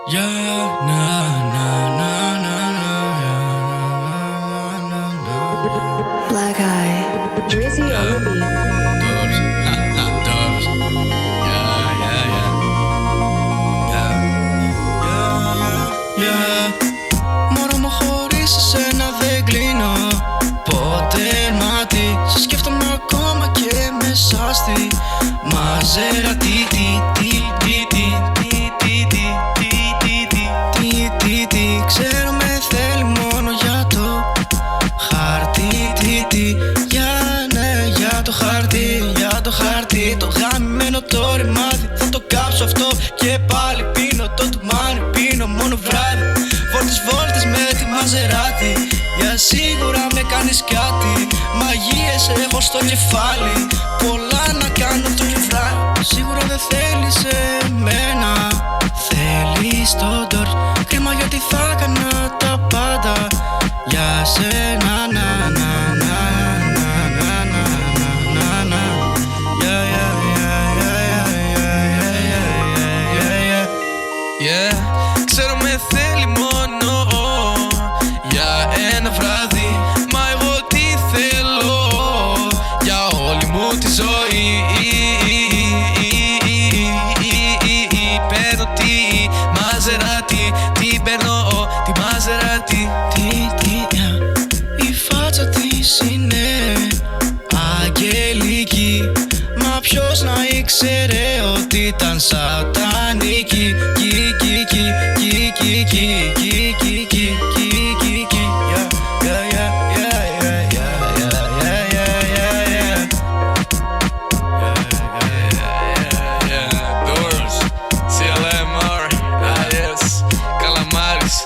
Yeah, na na na na na, Black Eye. Drizzy on the beat. Dubs, ha ha, dubs. Yeah, yeah, yeah. Yeah, yeah, yeah. Μωρό μου χωρίς εσένα δεν κλείνω ποτέ μάτι. Σε σκέφτομαι ακόμα και μέσα στη μαζέρα. Ξέρω με θέλει μόνο για το χάρτη. Για το χάρτη, για το χάρτη. Το γαμμένο το ρημάδι θα το κάψω αυτό. Και πάλι πίνω το τουμάνι, πίνω μόνο βράδυ. Βόλτες με τη μαζεράτη. Για σίγουρα με κάνεις κάτι. Μαγείες έχω στο κεφάλι. Πολλά να κάνω το κεφράλι. Σίγουρα δεν θέλεις εμένα, θέλεις το ντορ. Κρίμα γιατί θα έκανα τα πάντα για σένα. Να, να, να, να, να, να, να, να. Yeah, yeah, yeah, yeah, yeah, yeah, yeah, yeah. Ξέρω με θέλει μόνο για ένα βράδυ. Μα εγώ τι θέλω για όλη μου τη ζωή. Παίρνω τη μαζεράτη, την παίρνω τη μαζεράτη. Η φάτσα της είναι αγγελική. Μα ποιος να ήξερε ότι ήταν σατανική. Calamares,